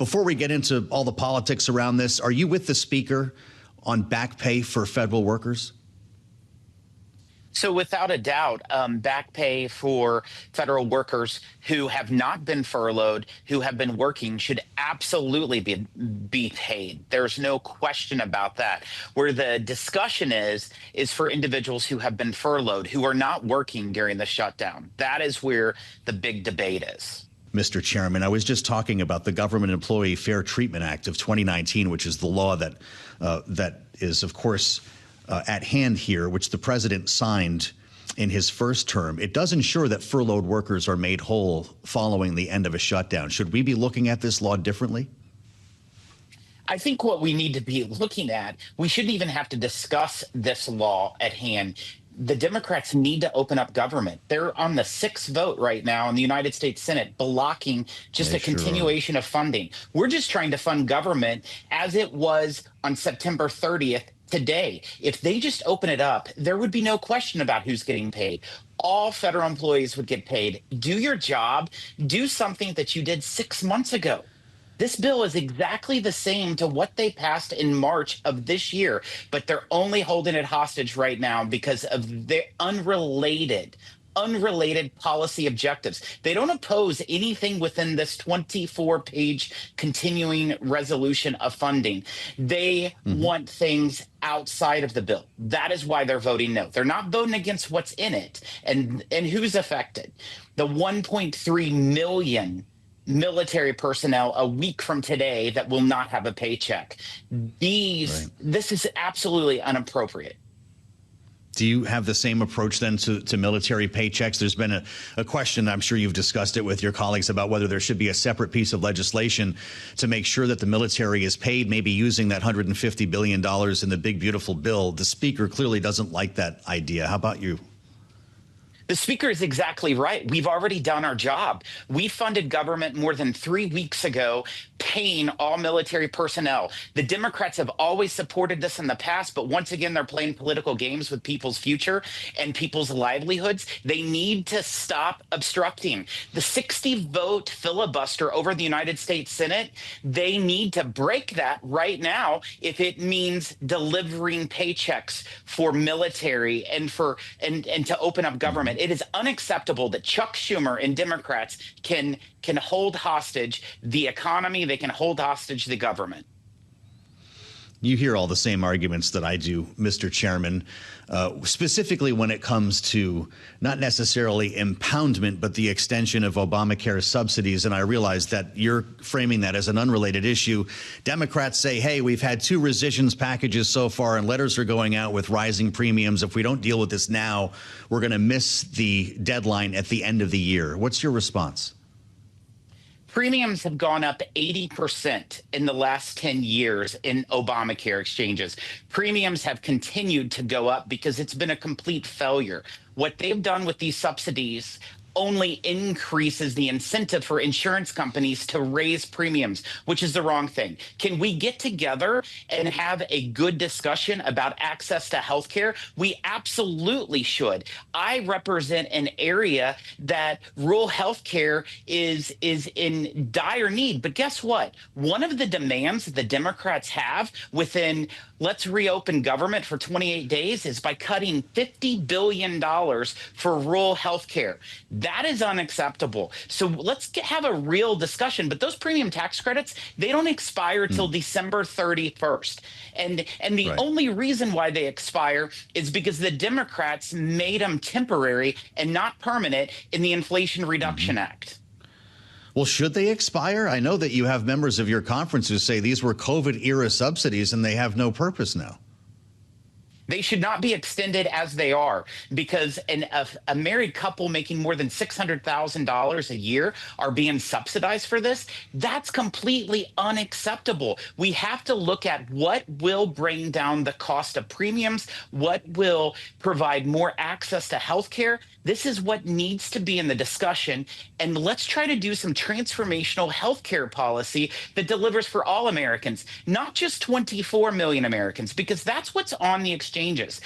Before we get into all the politics around this, are you with the Speaker on back pay for federal workers? So without a doubt, back pay for federal workers who have not been furloughed, who have been working, should absolutely be paid. There's no question about that. Where the discussion is for individuals who have been furloughed, who are not working during the shutdown. That is where the big debate is. Mr. Chairman, I was just talking about the Government Employee Fair Treatment Act of 2019, which is the law that is, of course, at hand here, which the president signed in his first term. It does ensure that furloughed workers are made whole following the end of a shutdown. Should we be looking at this law differently? I think what we need to be looking at, we shouldn't even have to discuss this law at hand. The Democrats need to open up government. They're on the 6th vote right now in the United States Senate, blocking just a continuation of funding. We're just trying to fund government as it was on September 30th today. If they just open it up, there would be no question about who's getting paid. All federal employees would get paid. Do your job. Do something that you did 6 months ago. This bill is exactly the same to what they passed in March of this year, but they're only holding it hostage right now because of their unrelated policy objectives. They don't oppose anything within this 24-page continuing resolution of funding. They want things outside of the bill. That is why they're voting no. They're not voting against what's in it and who's affected. The 1.3 million military personnel a week from today that will not have a paycheck. This is absolutely inappropriate. Do you have the same approach then to military paychecks? There's been a question, I'm sure you've discussed it with your colleagues, about whether there should be a separate piece of legislation to make sure that the military is paid, maybe using that $150 billion in the big, beautiful bill. The Speaker clearly doesn't like that idea. How about you? The Speaker is exactly right. We've already done our job. We funded government more than 3 weeks ago, paying all military personnel. The Democrats have always supported this in the past, but once again, they're playing political games with people's future and people's livelihoods. They need to stop obstructing. The 60-vote filibuster over the United States Senate, they need to break that right now if it means delivering paychecks for military and to open up government. It is unacceptable that Chuck Schumer and Democrats can hold hostage the economy. They can hold hostage the government. You hear all the same arguments that I do, Mr. Chairman, specifically when it comes to not necessarily impoundment, but the extension of Obamacare subsidies. And I realize that you're framing that as an unrelated issue. Democrats say, hey, we've had 2 rescissions packages so far, and letters are going out with rising premiums. If we don't deal with this now, we're going to miss the deadline at the end of the year. What's your response? Premiums have gone up 80% in the last 10 years in Obamacare exchanges. Premiums have continued to go up because it's been a complete failure. What they've done with these subsidies only increases the incentive for insurance companies to raise premiums, which is the wrong thing. Can we get together and have a good discussion about access to health care? We absolutely should. I represent an area that rural health care is in dire need. But guess what? One of the demands that the Democrats have within let's reopen government for 28 days is by cutting $50 billion for rural health care. That is unacceptable. So let's have a real discussion. But those premium tax credits, they don't expire till December 31st. And the only reason why they expire is because the Democrats made them temporary and not permanent in the Inflation Reduction Act. Well, should they expire? I know that you have members of your conference who say these were COVID-era subsidies and they have no purpose now. They should not be extended as they are, because a married couple making more than $600,000 a year are being subsidized for this. That's completely unacceptable. We have to look at what will bring down the cost of premiums, what will provide more access to health care. This is what needs to be in the discussion. And let's try to do some transformational health care policy that delivers for all Americans, not just 24 million Americans, because that's what's on the exchange exchanges.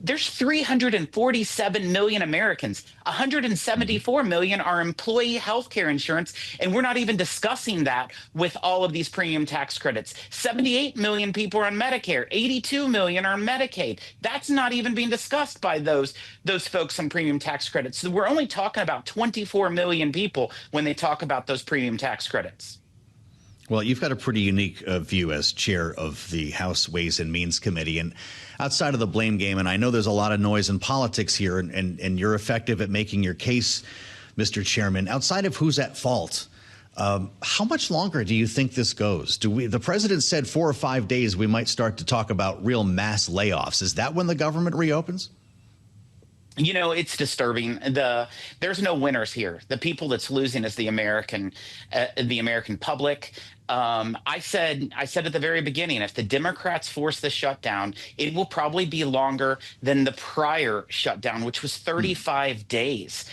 There's 347 million Americans. 174 million are employee health care insurance, and we're not even discussing that with all of these premium tax credits. 78 million people are on Medicare. 82 million are on Medicaid. That's not even being discussed by those folks on premium tax credits. So we're only talking about 24 million people when they talk about those premium tax credits. Well, you've got a pretty unique view as chair of the House Ways and Means Committee. And outside of the blame game, and I know there's a lot of noise in politics here, and you're effective at making your case, Mr. Chairman. Outside of who's at fault, how much longer do you think this goes? The president said 4 or 5 days we might start to talk about real mass layoffs. Is that when the government reopens? You know, it's disturbing. There's no winners here. The people that's losing is the American public. I said at the very beginning, if the Democrats force the shutdown, it will probably be longer than the prior shutdown, which was 35 days,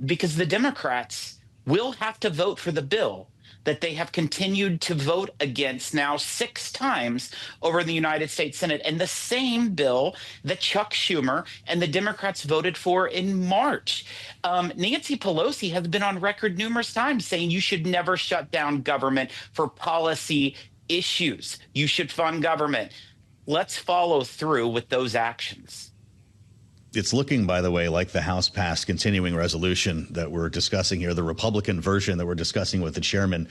because the Democrats will have to vote for the bill that they have continued to vote against now 6 times over in the United States Senate, and the same bill that Chuck Schumer and the Democrats voted for in March. Nancy Pelosi has been on record numerous times saying you should never shut down government for policy issues. You should fund government. Let's follow through with those actions. It's looking, by the way, like the House passed continuing resolution that we're discussing here. The Republican version that we're discussing with the chairman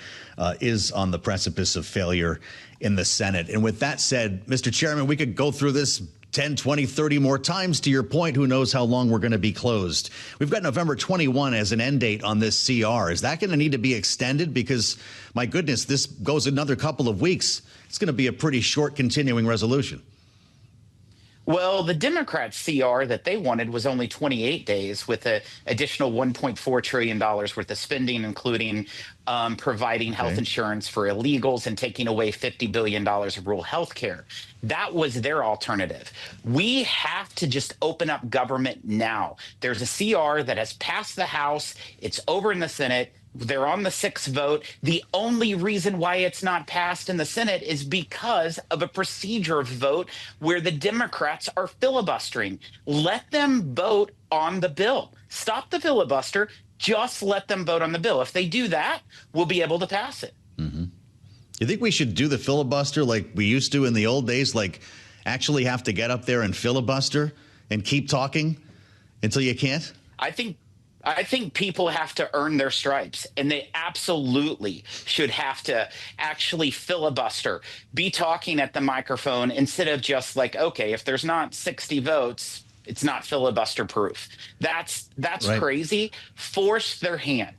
is on the precipice of failure in the Senate. And with that said, Mr. Chairman, we could go through this 10, 20, 30 more times. To your point, who knows how long we're going to be closed. We've got November 21 as an end date on this CR. Is that going to need to be extended? Because, my goodness, this goes another couple of weeks. It's going to be a pretty short continuing resolution. Well, the Democrats' CR that they wanted was only 28 days with an additional $1.4 trillion worth of spending, including providing health insurance for illegals and taking away $50 billion of rural health care. That was their alternative. We have to just open up government now. There's a CR that has passed the House. It's over in the Senate. They're on the 6th vote. The only reason why it's not passed in the Senate is because of a procedure vote where the Democrats are filibustering. Let them vote on the bill. Stop the filibuster. Just let them vote on the bill. If they do that, we'll be able to pass it. Mm-hmm. You think we should do the filibuster like we used to in the old days, like actually have to get up there and filibuster and keep talking until you can't? I think people have to earn their stripes, and they absolutely should have to actually filibuster, be talking at the microphone instead of just like, okay, if there's not 60 votes, it's not filibuster proof. That's right. Crazy. Force their hand.